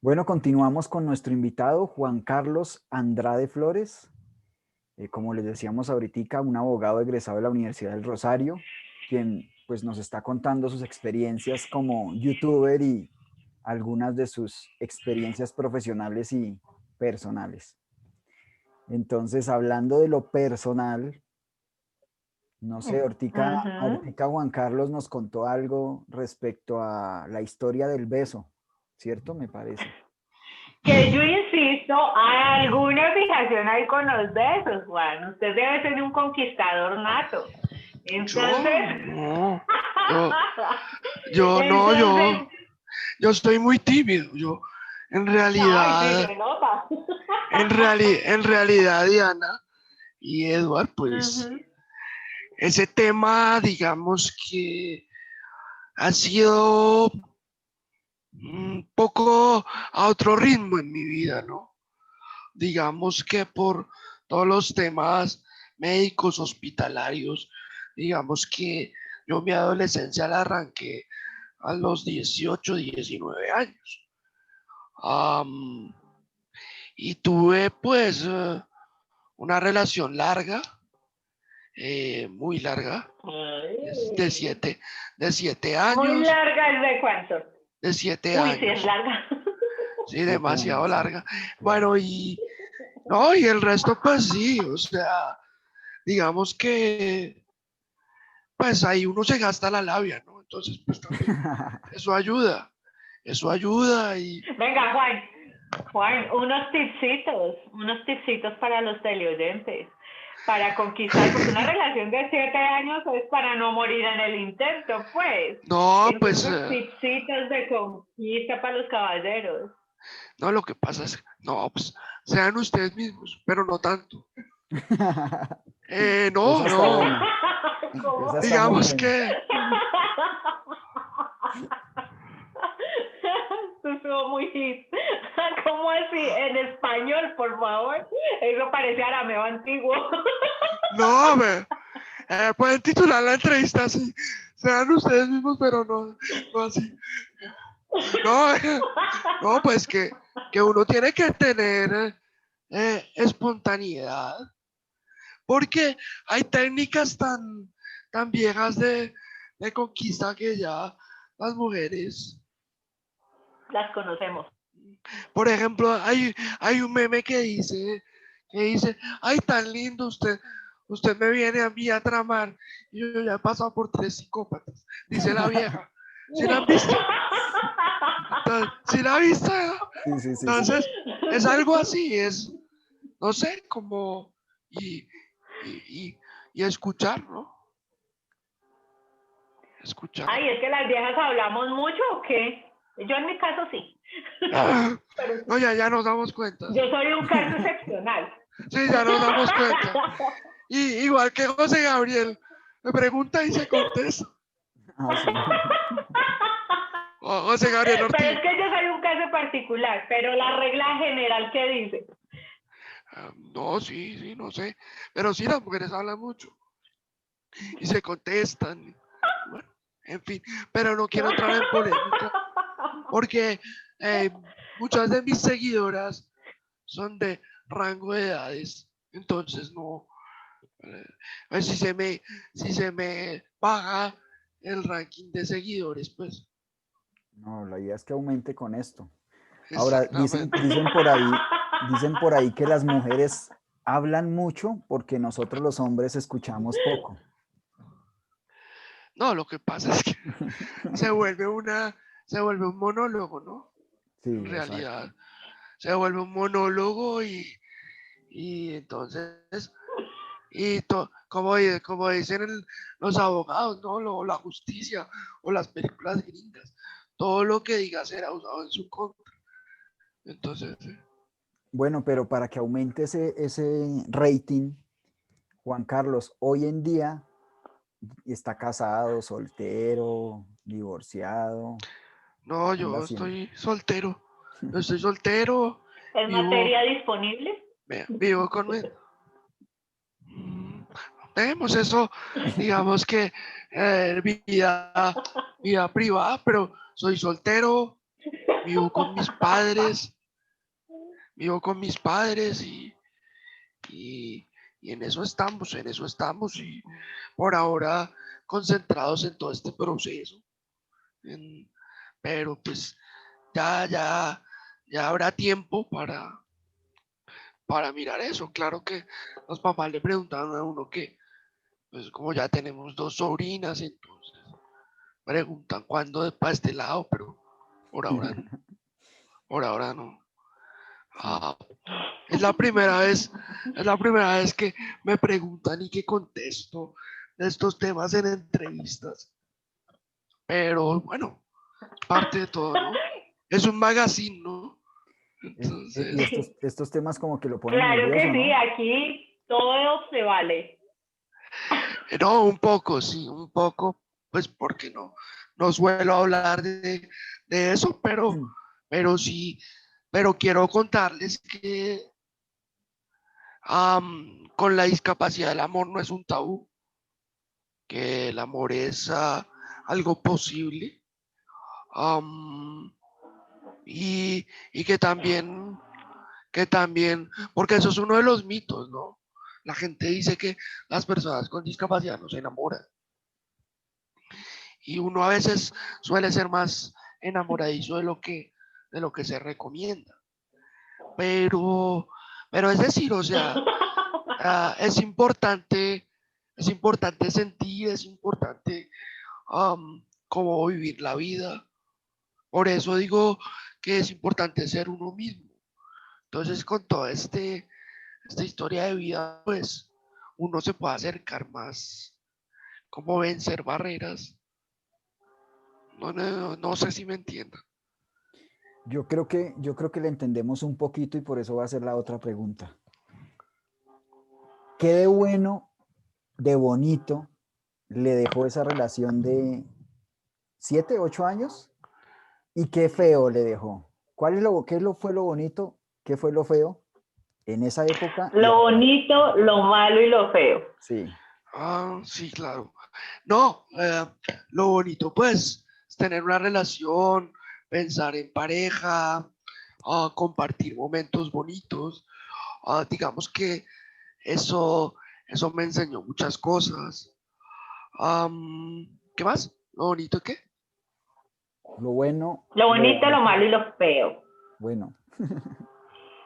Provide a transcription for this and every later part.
Bueno, continuamos con nuestro invitado, Juan Carlos Andrade Flores. Como les decíamos ahorita, un abogado egresado de la Universidad del Rosario, quien pues nos está contando sus experiencias como youtuber y algunas de sus experiencias profesionales y personales. Entonces, hablando de lo personal, no sé, Ujú. ahorita Juan Carlos nos contó algo respecto a la historia del beso, ¿cierto? Me parece. Que yo insisto, hay alguna fijación ahí con los besos, Juan. Usted debe ser un conquistador nato. Yo Entonces, no, yo, yo no, entonces, yo estoy muy tímido. Yo, en ay, sí, realidad, se nota. en realidad, Diana y Edward, pues, Ujú. ese tema, digamos que ha sido un poco a otro ritmo en mi vida, ¿no? Digamos que por todos los temas médicos, hospitalarios, digamos que yo mi adolescencia la arranqué a los 18, 19 años. Am, y tuve pues una relación larga, muy larga, de Ay. siete, de siete Muy años, larga, ¿es de cuánto? de siete Uy, sí, es años, larga. sí, 7 años, demasiado sí, larga. claro. Bueno, y no, y el resto pues sí, o sea, digamos que pues ahí uno se gasta la labia, ¿no? Entonces pues también eso ayuda y Venga, Juan, Juan, unos tipsitos para los teleoyentes, para conquistar, porque una relación de 7 años es para no morir en el intento, pues. no, pues Entonces, tipsitos de conquista para los caballeros. no, lo que pasa es, no, pues sean ustedes mismos, pero no tanto. Esa No, está no, buena, ¿Cómo? esa está muy digamos buena. que, Esto estuvo muy hit. ¿Cómo así? En español, por favor. Eso parece arameo antiguo. no, pueden titular la entrevista así, sean ustedes mismos, pero no, no así. No, no, pues que uno tiene que tener espontaneidad, porque hay técnicas tan viejas de conquista que ya las mujeres. Las conocemos. Por ejemplo, hay un meme que dice, ay, tan lindo usted me viene a mí a tramar. Y yo ya he pasado por 3 psicópatas, dice la vieja. ¿Sí la han visto? Entonces, ¿sí la han visto? Sí, sí, sí, sí. Entonces, es algo así, no sé, como, y, y, y, y escuchar, ¿no? Escuchar. Ay, es que las viejas hablamos mucho o qué? Yo en mi caso sí. Pero No, ya nos damos cuenta, yo sí. soy un caso excepcional. Sí, ya nos damos cuenta. Y igual que José Gabriel, me pregunta y se contesta. Ah, sí. José Gabriel Pero Ortiz. es que yo soy un caso particular, pero la regla general, ¿qué dice? No, sí, sí, no sé. Pero sí, las mujeres hablan mucho y se contestan. Bueno, en fin, pero no quiero entrar en polémica porque eh, muchas de mis seguidoras son de rango de edades. Entonces, no. Pues si se me baja el ranking de seguidores, pues No, la idea es que aumente con esto. Ahora, exactamente. dicen por ahí que las mujeres hablan mucho porque nosotros los hombres escuchamos poco. No, lo que pasa es que se vuelve una, se vuelve un monólogo, ¿no? Sí, En exacto. realidad, se vuelve un monólogo y entonces, como dicen los abogados, ¿no? La justicia o las películas gringas, todo lo que diga será usado en su contra. Entonces, Bueno, pero para que aumente ese rating, Juan Carlos, hoy en día está casado, soltero, divorciado, no, ¿qué anda yo haciendo? estoy soltero. Yo estoy soltero, ¿Es vivo, materia disponible? vivo con mi. Mm, Tenemos eso, digamos que vida privada, pero soy soltero, vivo con mis padres, y en eso estamos y por ahora concentrados en todo este proceso. Pero pues ya habrá tiempo para mirar eso. Claro que los papás le preguntaron a uno que, pues como ya tenemos 2 sobrinas, entonces preguntan cuándo es para este lado, pero por ahora no. Por ahora no. Ah, es la primera vez que me preguntan y que contesto de estos temas en entrevistas. Pero bueno, parte de todo, ¿no? Es un magazine, ¿no? Y Entonces, estos temas como que lo ponen Claro que nervioso, sí, ¿no? aquí todo se vale. no, un poco, sí, un poco, pues porque no suelo hablar de eso, pero sí, pero quiero contarles que con la discapacidad el amor no es un tabú, que el amor es algo posible, am, y que también, porque eso es uno de los mitos, ¿no? La gente dice que las personas con discapacidad no se enamoran, y uno a veces suele ser más enamoradizo de lo que se recomienda. Pero, pero es decir, o sea, es importante sentir, es importante cómo vivir la vida. Por eso digo que es importante ser uno mismo. Entonces, con toda esta historia de vida, pues uno se puede acercar más, como vencer barreras. No sé si me entiendan. Yo creo que le entendemos un poquito y por eso va a ser la otra pregunta. ¿Qué de bueno, de bonito, le dejó esa relación de 7, 8 años? ¿Y qué feo le dejó? ¿Fue lo bonito? ¿Qué fue lo feo en esa época y Lo ahora? bonito, lo malo y lo feo. Sí, Sí, claro. No, lo bonito, pues, es tener una relación, pensar en pareja, compartir momentos bonitos. Digamos que eso me enseñó muchas cosas. ¿Qué más? ¿Lo bonito qué? lo bueno, Lo lo bonito, lo bonito, malo y lo feo. bueno.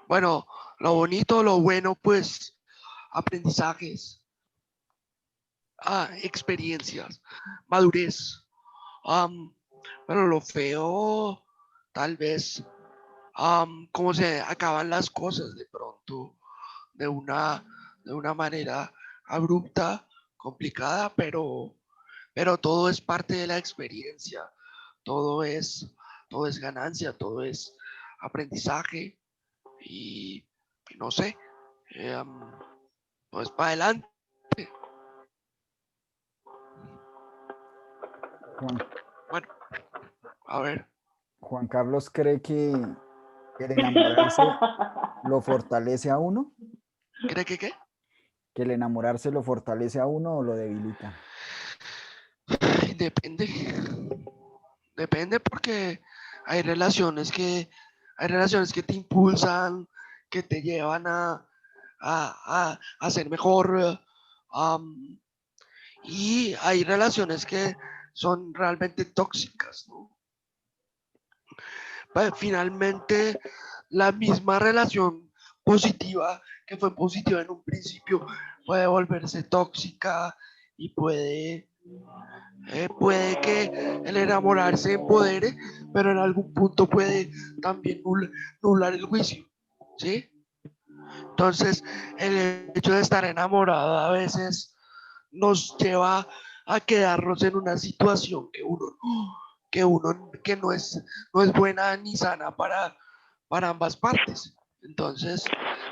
Bueno, lo bonito, lo bueno, pues, aprendizajes, experiencias, madurez. Am, pero lo feo, tal vez, cómo se acaban las cosas de pronto, de una, de una manera abrupta, complicada, pero todo es parte de la experiencia, todo es, todo es ganancia, todo es aprendizaje y no sé, todo es para adelante. Juan, Bueno, a ver, Juan Carlos cree que el enamorarse lo fortalece a uno, ¿cree que qué? que el enamorarse lo fortalece a uno o lo debilita. Depende. Depende porque hay relaciones que, hay relaciones que te impulsan, que te llevan a ser mejor. am, y hay relaciones que son realmente tóxicas, ¿no? Finalmente, la misma relación positiva que fue positiva en un principio puede volverse tóxica y puede que el enamorarse empodere, pero en algún punto puede también nublar el juicio, ¿sí? Entonces, el hecho de estar enamorado a veces nos lleva a quedarnos en una situación que no es buena ni sana para ambas partes. Entonces,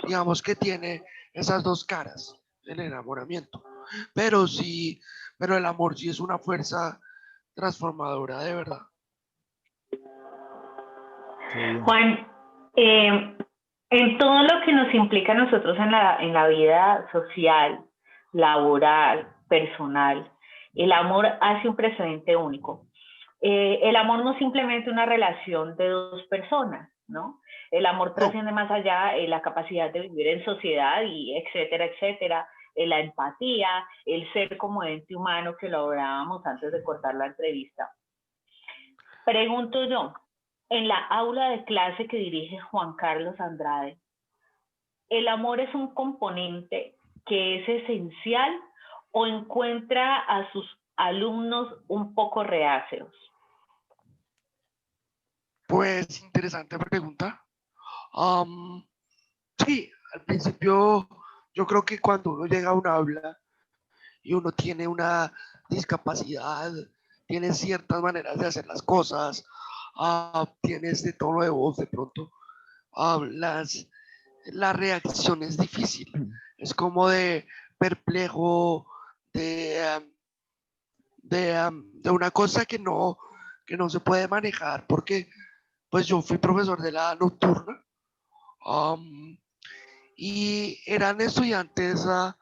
digamos que tiene esas dos caras, el enamoramiento. Pero sí, pero el amor sí es una fuerza transformadora de verdad. Qué bien. Juan, en todo lo que nos implica a nosotros en la vida social, laboral, personal, el amor hace un precedente único. El amor no es simplemente una relación de dos personas, ¿no? El amor No, trasciende más allá la capacidad de vivir en sociedad y etcétera, etcétera, la empatía, el ser como ente humano que lo hablábamos antes de cortar la entrevista. Pregunto yo, en la aula de clase que dirige Juan Carlos Andrade, ¿el amor es un componente que es esencial o encuentra a sus alumnos un poco reacios? pues interesante pregunta. Am, sí, al principio yo creo que cuando uno llega a un aula y uno tiene una discapacidad, tiene ciertas maneras de hacer las cosas, tienes de tono de voz de pronto, las, la reacción es difícil, es como de perplejo, de, de una cosa que no se puede manejar, porque pues yo fui profesor de la nocturna, um, y eran estudiantes a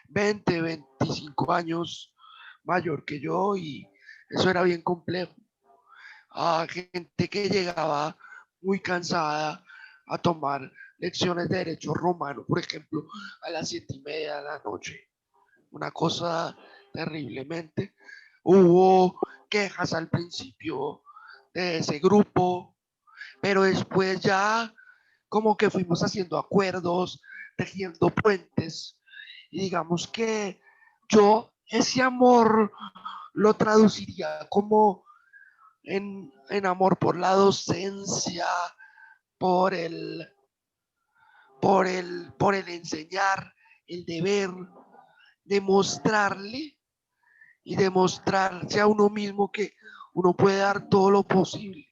20, 25 años mayor que yo, y eso era bien complejo. Gente que llegaba muy cansada a tomar lecciones de derecho romano, por ejemplo, a las 7:30 de la noche. Una cosa terriblemente. Hubo quejas al principio de ese grupo, pero después ya como que fuimos haciendo acuerdos, tejiendo puentes, y digamos que yo ese amor lo traduciría como en amor por la docencia, por el, por el enseñar, el deber, demostrarle y demostrarse a uno mismo que uno puede dar todo lo posible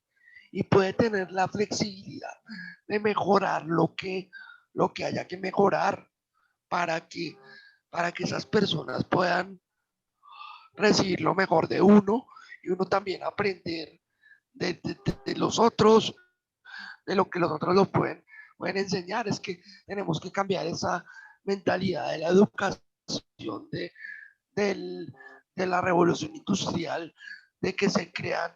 y puede tener la flexibilidad de mejorar lo que haya que mejorar para que, para que esas personas puedan recibir lo mejor de uno y uno también aprender de los otros, de lo que los otros los pueden enseñar. Es que tenemos que cambiar esa mentalidad de la educación del, de la revolución industrial, de que se crean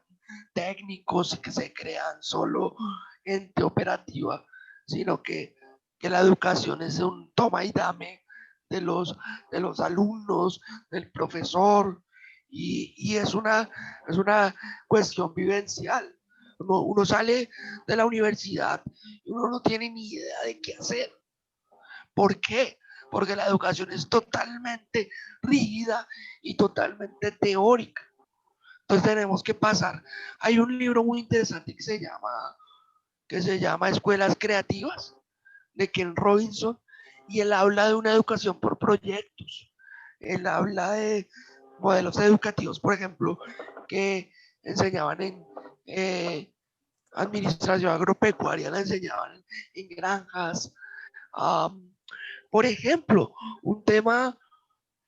técnicos y que se crean solo ente operativa, sino que la educación es un toma y dame de de los alumnos, del profesor, y es una cuestión vivencial. Uno sale de la universidad y uno no tiene ni idea de qué hacer. ¿Por qué? Porque la educación es totalmente rígida y totalmente teórica. Entonces tenemos que pasar. Hay un libro muy interesante que se llama Escuelas Creativas, de Ken Robinson, y él habla de una educación por proyectos. Él habla de modelos educativos, por ejemplo, que enseñaban en administración agropecuaria, la enseñaban en granjas. Um, por ejemplo, un tema,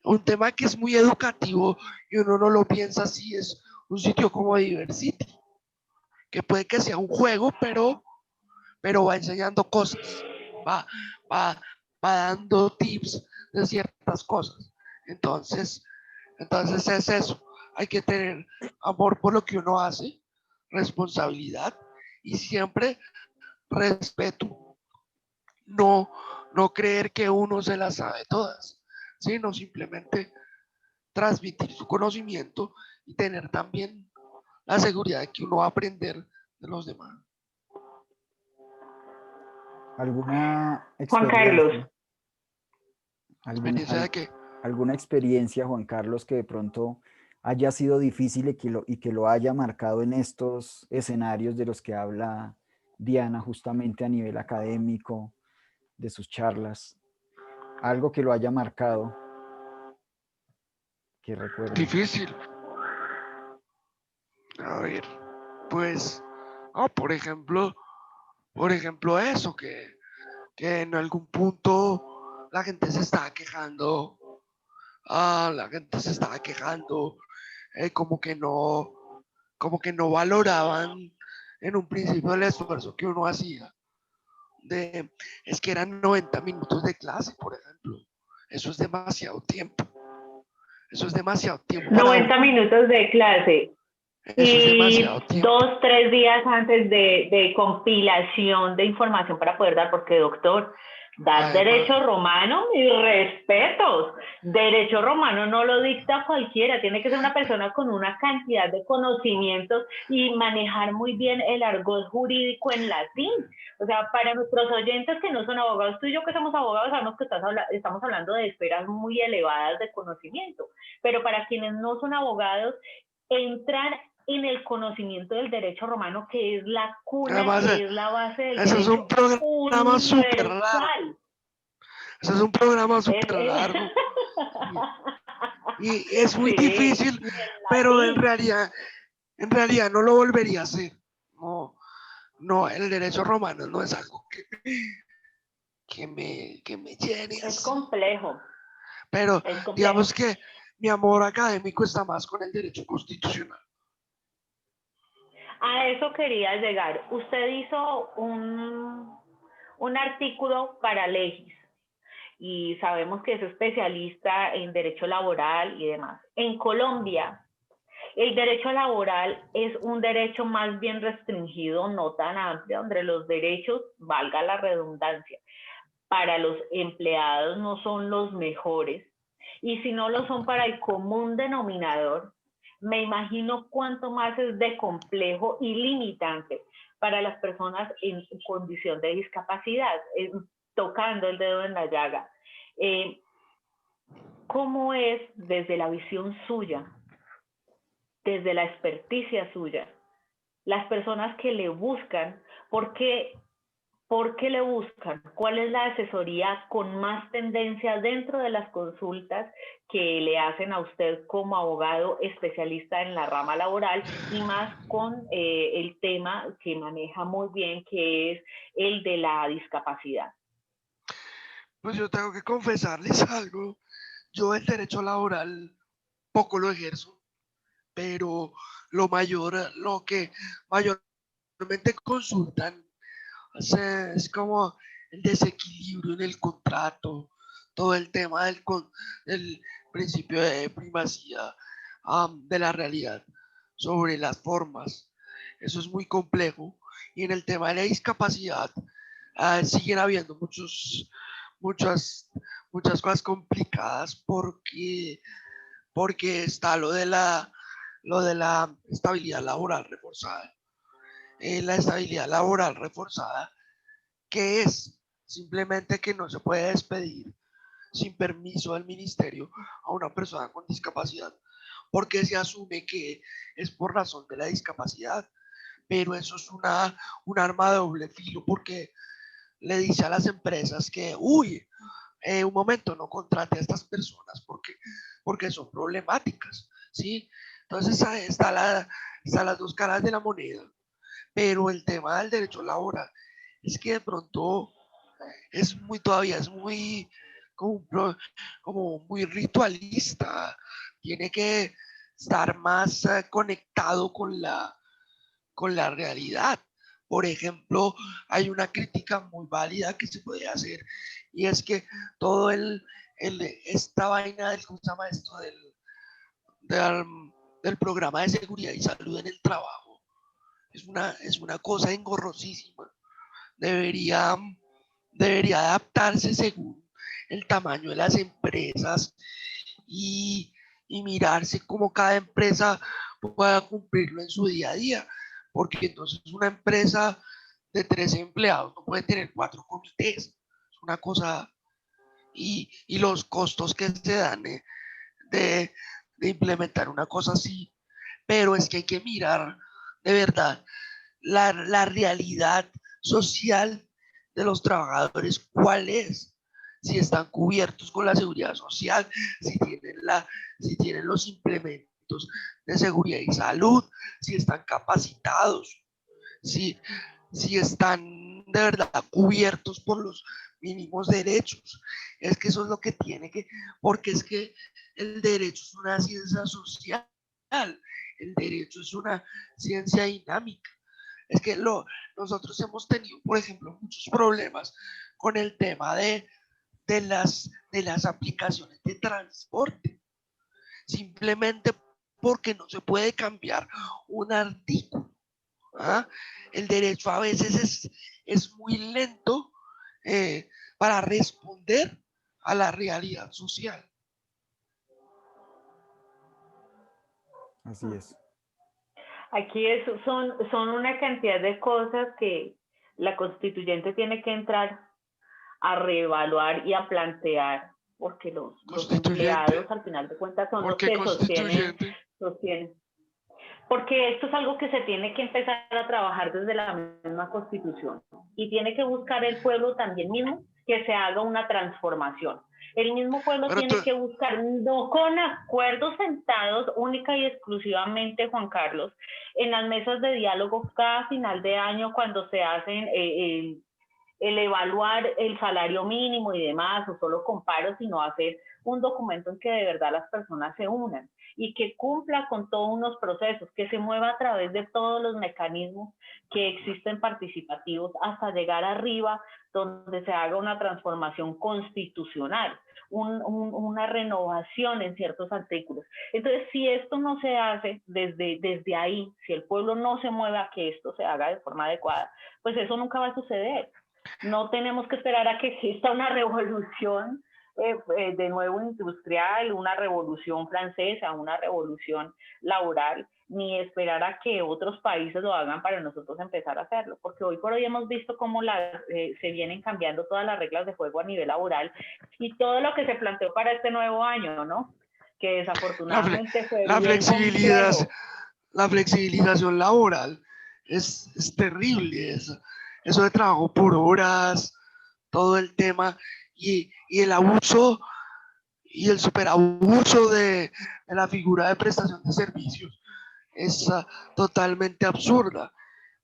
un tema que es muy educativo y uno no lo piensa así, es un sitio como Diversity, que puede que sea un juego, pero va enseñando cosas, va, va, va dando tips de ciertas cosas. Entonces, entonces es eso, hay que tener amor por lo que uno hace, responsabilidad y siempre respeto. No, no creer que uno se las sabe todas, sino simplemente transmitir su conocimiento y tener también la seguridad de que uno va a aprender de los demás. ¿Alguna Juan Carlos, experiencia? ¿Alguna, Experiencia de que, alguna experiencia, Juan Carlos, que de pronto haya sido difícil y que lo haya marcado en estos escenarios de los que habla Diana, justamente a nivel académico, de sus charlas? Algo que lo haya marcado, que recuerde. difícil. A ver, pues, por ejemplo eso, que en algún punto la gente se estaba quejando, la gente se estaba quejando, como como que no valoraban en un principio el esfuerzo que uno hacía. De, es que eran 90 minutos de clase, por ejemplo. Eso es demasiado tiempo. Eso es demasiado tiempo para 90 minutos de clase. Eso es Y demasiado tiempo. 2, 3 días antes de compilación de información para poder dar, porque doctor, dar Además, derecho romano, mis respetos. Derecho romano no lo dicta cualquiera, tiene que ser una persona con una cantidad de conocimientos y manejar muy bien el argot jurídico en latín. O sea, para nuestros oyentes que no son abogados, tú y yo que somos abogados sabemos que estamos hablando de esferas muy elevadas de conocimiento, pero para quienes no son abogados, entrar en el conocimiento del derecho romano, que es la cuna, además, que es la base del eso es un derecho programa súper largo. universal. Eso es un programa Es, súper es... largo. Y es muy Sí, difícil, y el pero latín. en realidad no lo volvería a hacer. No, no, el derecho romano no es algo que me llene Es así. complejo, Pero es complejo. digamos que mi amor académico está más con el derecho constitucional. A eso quería llegar. Usted hizo un artículo para Legis y sabemos que es especialista en derecho laboral y demás. En Colombia, el derecho laboral es un derecho más bien restringido, no tan amplio, donde los derechos, valga la redundancia, para los empleados no son los mejores. Y si no lo son para el común denominador, me imagino cuánto más es de complejo y limitante para las personas en condición de discapacidad, tocando el dedo en la llaga. Eh, ¿Cómo es desde la visión suya, desde la experticia suya, las personas que le buscan, por qué le buscan? ¿Cuál es la asesoría con más tendencia dentro de las consultas que le hacen a usted como abogado especialista en la rama laboral y más con el tema que maneja muy bien, que es el de la discapacidad? Pues yo tengo que confesarles algo. Yo el derecho laboral poco lo ejerzo, pero lo que mayormente consultan es como el desequilibrio en el contrato, todo el tema del principio de primacía de la realidad sobre las formas. Eso es muy complejo. Y en el tema de la discapacidad siguen habiendo muchas, muchas cosas complicadas porque está lo de la estabilidad laboral reforzada. La estabilidad laboral reforzada, que es simplemente que no se puede despedir sin permiso del ministerio a una persona con discapacidad, porque se asume que es por razón de la discapacidad, pero eso es un arma de doble filo, porque le dice a las empresas que, uy, un momento, no contrate a estas personas porque son problemáticas, ¿sí? Entonces están las dos caras de la moneda, pero el tema del derecho laboral es que de pronto todavía es muy, como muy ritualista, tiene que estar más conectado con la realidad. Por ejemplo, hay una crítica muy válida que se puede hacer y es que todo esta vaina del, ¿cómo se llama esto? Del, del programa de seguridad y salud en el trabajo es una cosa engorrosísima. Debería, debería adaptarse según el tamaño de las empresas y, y mirarse cómo cada empresa pueda cumplirlo en su día a día, porque entonces una empresa de 13 empleados no puede tener 4 comités, es una cosa, y los costos que se dan de, de implementar una cosa así, pero es que hay que mirar de verdad la realidad social de los trabajadores, cuál es, si están cubiertos con la seguridad social, si tienen los implementos de seguridad y salud, si están capacitados, si, si están de verdad cubiertos por los mínimos derechos. Es que eso es lo que tiene que, porque es que el derecho es una ciencia social, el derecho es una ciencia dinámica. Es que nosotros hemos tenido, por ejemplo, muchos problemas con el tema de las aplicaciones de transporte, simplemente porque no se puede cambiar un artículo. ¿Ah? El derecho a veces es muy lento para responder a la realidad social. Así es. Aquí son una cantidad de cosas que la constituyente tiene que entrar a reevaluar y a plantear, porque los Constituyente, empleados al final de cuentas son ¿por los qué que constituyente? sostienen. Porque esto es algo que se tiene que empezar a trabajar desde la misma constitución y tiene que buscar el pueblo también mismo que se haga una transformación. El mismo pueblo Pero tú, tiene que buscar, no con acuerdos sentados única y exclusivamente, Juan Carlos, en las mesas de diálogo cada final de año cuando se hacen el evaluar el salario mínimo y demás, o solo con paros, sino hacer un documento en que de verdad las personas se unan y que cumpla con todos unos procesos, que se mueva a través de todos los mecanismos que existen participativos hasta llegar arriba, donde se haga una transformación constitucional, una renovación en ciertos artículos. Entonces, si esto no se hace desde ahí, si el pueblo no se mueve a que esto se haga de forma adecuada, pues eso nunca va a suceder. No tenemos que esperar a que exista una revolución de nuevo industrial, una revolución francesa, una revolución laboral, ni esperar a que otros países lo hagan para nosotros empezar a hacerlo, porque hoy por hoy hemos visto cómo se vienen cambiando todas las reglas de juego a nivel laboral y todo lo que se planteó para este nuevo año, ¿no? Que desafortunadamente fue la bien flexibilidad, complejo. la flexibilización laboral es terrible. Eso de trabajo por horas, todo el tema y el abuso y el superabuso de la figura de prestación de servicios es totalmente absurda.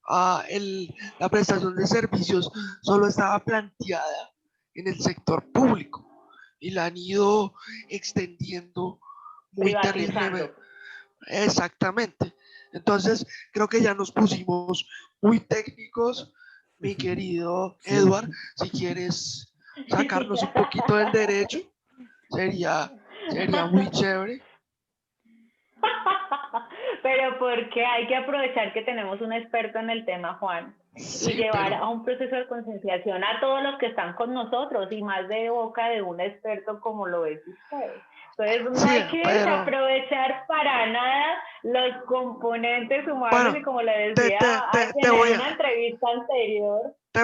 La prestación de servicios solo estaba planteada en el sector público y la han ido extendiendo muy Privatizando. terriblemente. Exactamente. Entonces, creo que ya nos pusimos muy técnicos, mi querido Sí. Edward. Si quieres sacarnos un poquito del derecho, sería muy chévere. Pero porque hay que aprovechar que tenemos un experto en el tema, Juan, y Sí, llevar pero a un proceso de concienciación a todos los que están con nosotros y más de boca de un experto como lo es usted. Entonces no sí, hay que pero desaprovechar para nada los componentes humanos bueno, y como le te, decía te, a te, te quien en voy una a, entrevista anterior, te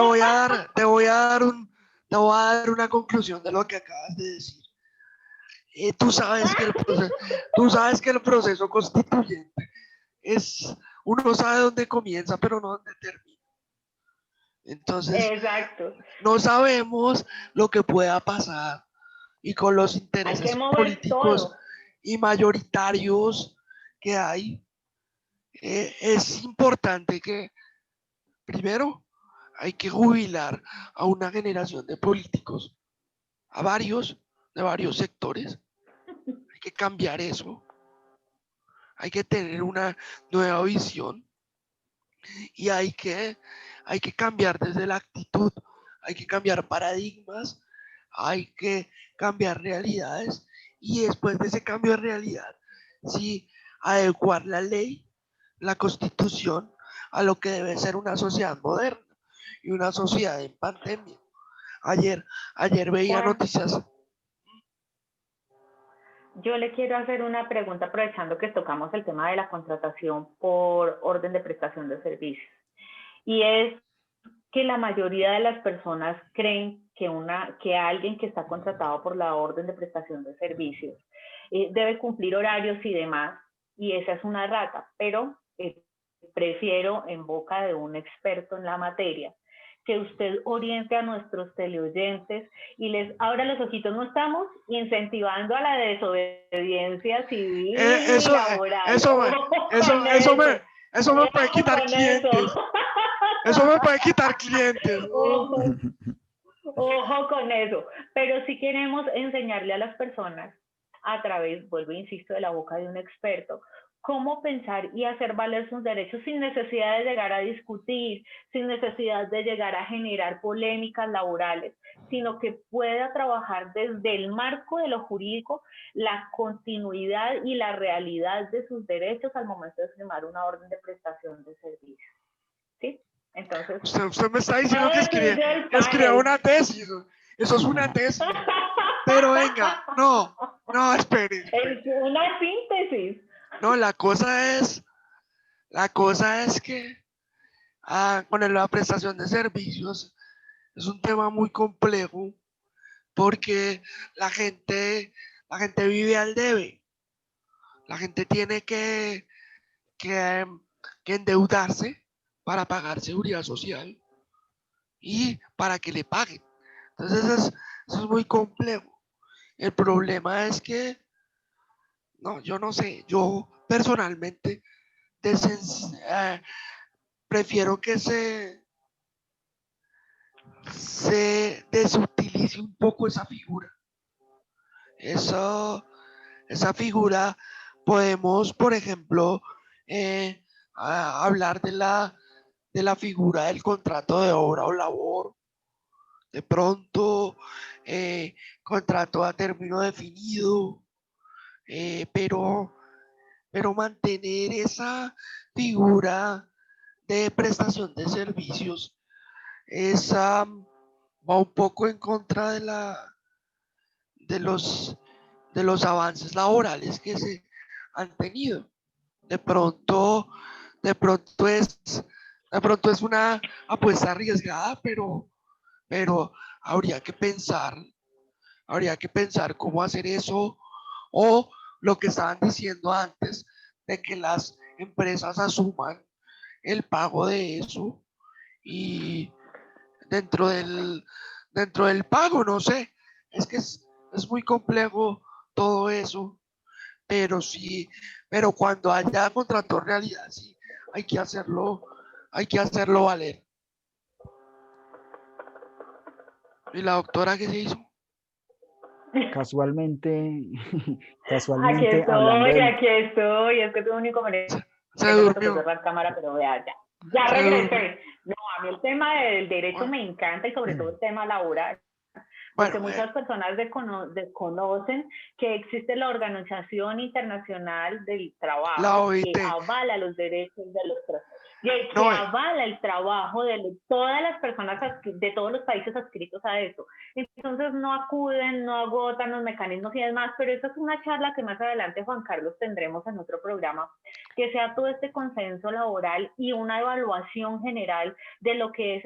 voy a dar una conclusión de lo que acabas de decir. Tú sabes que el proceso constituyente uno sabe dónde comienza, pero no dónde termina. Entonces, exacto, no sabemos lo que pueda pasar y con los hay que intereses mover políticos todo. y mayoritarios que hay, es importante que, primero, hay que jubilar a una generación de políticos, de varios sectores. Hay que cambiar eso. Hay que tener una nueva visión y hay que cambiar desde la actitud, hay que cambiar paradigmas, hay que cambiar realidades y después de ese cambio de realidad, sí, adecuar la ley, la constitución a lo que debe ser una sociedad moderna y una sociedad en pandemia. Ayer, ayer veía Juan, noticias. yo le quiero hacer una pregunta aprovechando que tocamos el tema de la contratación por orden de prestación de servicios. Y es que la mayoría de las personas creen que alguien que está contratado por la orden de prestación de servicios debe cumplir horarios y demás, y esa es una rata, pero prefiero en boca de un experto en la materia que usted oriente a nuestros teleoyentes y les abra los ojitos. No estamos incentivando a la desobediencia civil ni Eso, laboral. eso, Ojo eso, con eso. eso me puede Ojo quitar con eso. clientes. Eso me puede quitar clientes. Ojo, ojo con eso. Pero si queremos enseñarle a las personas a través, vuelvo e insisto, de la boca de un experto, cómo pensar y hacer valer sus derechos sin necesidad de llegar a discutir, sin necesidad de llegar a generar polémicas laborales, sino que pueda trabajar desde el marco de lo jurídico la continuidad y la realidad de sus derechos al momento de firmar una orden de prestación de servicio. ¿Sí? Entonces, Usted me está diciendo todo que escribió una tesis. Eso es una tesis. Pero venga, no, espere. Es una síntesis. No, la cosa es que con la prestación de servicios es un tema muy complejo porque la gente vive al debe. La gente tiene que, que endeudarse para pagar seguridad social y para que le paguen. Entonces eso es muy complejo. El problema es que, no, yo no sé, yo personalmente prefiero que se desutilice un poco esa figura. Esa figura podemos, por ejemplo, hablar de la figura del contrato de obra o labor. De pronto, contrato a término definido, pero mantener esa figura de prestación de servicios va un poco en contra de los, de los avances laborales que se han tenido. De pronto, de pronto es, de pronto es una apuesta arriesgada, pero habría que pensar, cómo hacer eso o lo que estaban diciendo antes de que las empresas asuman el pago de eso y dentro del, dentro del pago, no sé, es que es muy complejo todo eso, pero sí, pero cuando haya contrato en realidad, sí, hay que hacerlo, hay que hacerlo valer. ¿Y la doctora qué se hizo? Casualmente, Aquí casualmente hablando estoy, del... aquí estoy. Es que tuve un inconveniente Se que me tocó durmió, cerrar cámara, pero vea, ya. Ya se durmió. regresé. No, a mí el tema del derecho Bueno, me encanta y sobre todo el tema laboral, porque bueno, muchas personas desconocen que existe la Organización Internacional del la Trabajo que OIT, avala los derechos de los trabajadores, que no, avala el trabajo de todas las personas, de todos los países adscritos a eso. Entonces no acuden, no agotan los mecanismos y demás, pero esa es una charla que más adelante, Juan Carlos, tendremos en otro programa, que sea todo este consenso laboral y una evaluación general de lo que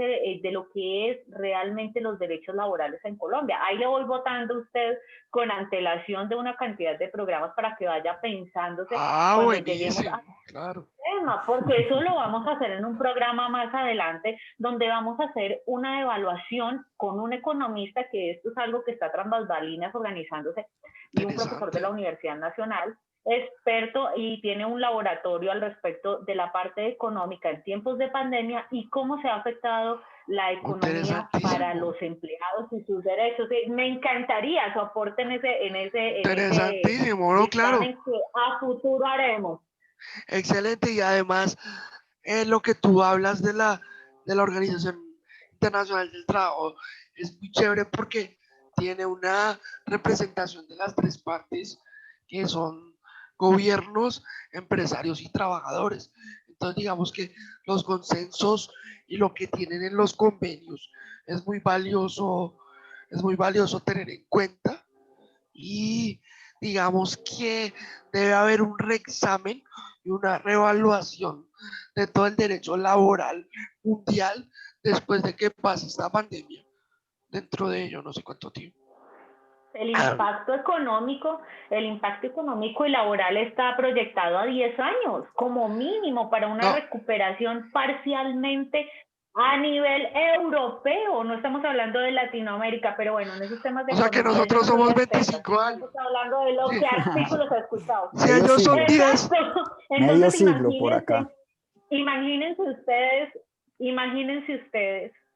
es realmente los derechos laborales en Colombia. Ahí le voy votando a usted con antelación de una cantidad de programas para que vaya pensándose cuando lleguemos a buenísimo, claro. tema, porque eso lo vamos a hacer en un programa más adelante, donde vamos a hacer una evaluación con un economista, que esto es algo que está tras bambalinas organizándose, y un profesor de la Interesante, Universidad Nacional, experto y tiene un laboratorio al respecto de la parte económica en tiempos de pandemia y cómo se ha afectado la economía para interesantísimo, los empleados y sus derechos. Me encantaría su aporte en ese interesantísimo, no, claro, dictamen que a futuro haremos. excelente. Y además, lo que tú hablas de la Organización Internacional del Trabajo es muy chévere porque tiene una representación de las tres partes que son gobiernos, empresarios y trabajadores. Entonces, digamos que los consensos y lo que tienen en los convenios es es muy valioso tener en cuenta y digamos que debe haber un reexamen y una reevaluación de todo el derecho laboral mundial después de que pase esta pandemia. Dentro de ello, no sé cuánto tiempo. El impacto económico y laboral está proyectado a 10 años, como mínimo, para una No, recuperación parcialmente a nivel europeo. No estamos hablando de Latinoamérica, pero bueno, en esos temas de o sea que economía yo nosotros no soy somos la experta, 25 simplemente años. estoy hablando de lo Sí. que artículos he escuchado. Si Medio ellos son siglo, 10, Exacto. medio Entonces, siglo por acá. imagínense ustedes,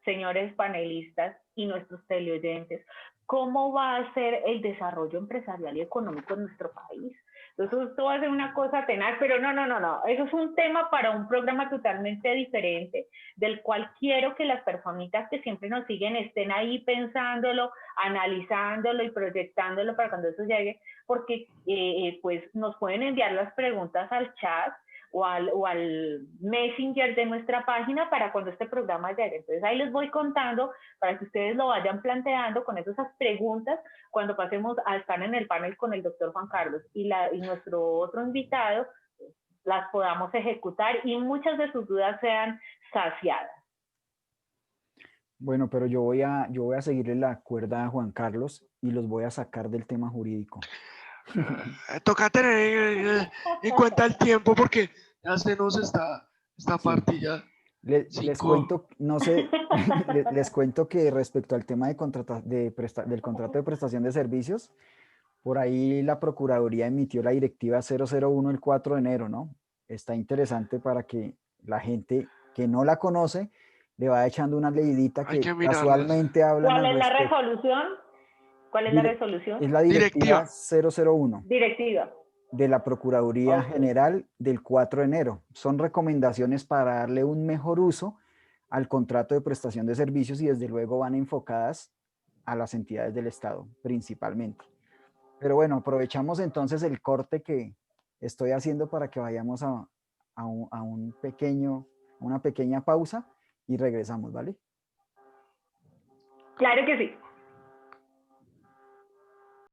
señores panelistas y nuestros teleoyentes, cómo va a ser el desarrollo empresarial y económico en nuestro país. Entonces esto va a ser una cosa tenaz, pero no. Eso es un tema para un programa totalmente diferente, del cual quiero que las personitas que siempre nos siguen estén ahí pensándolo, analizándolo y proyectándolo para cuando eso llegue, porque pues nos pueden enviar las preguntas al chat o al messenger de nuestra página para cuando este programa llegue. Entonces ahí les voy contando para que ustedes lo vayan planteando con esas preguntas cuando pasemos a estar en el panel con el doctor Juan Carlos y nuestro otro invitado, las podamos ejecutar y muchas de sus dudas sean saciadas. Bueno, pero yo voy a seguirle la cuerda a Juan Carlos y los voy a sacar del tema jurídico. Toca tener en cuenta el tiempo porque ya se nos esta parte ya. Les cuento, no sé, les cuento que respecto al tema del contrato de prestación de servicios, por ahí la Procuraduría emitió la directiva 001 el 4 de enero, ¿no? Está interesante para que la gente que no la conoce le vaya echando una leidita Hay que que mirarlas. casualmente hablan ¿Cuál al es la respecto. resolución? ¿Cuál es la resolución? Es la directiva 001 Directiva. de la Procuraduría Ok. General del 4 de enero. Son recomendaciones para darle un mejor uso al contrato de prestación de servicios y desde luego van enfocadas a las entidades del Estado principalmente. Pero bueno, aprovechamos entonces el corte que estoy haciendo para que vayamos a una pequeña pausa y regresamos, ¿vale? Claro que sí.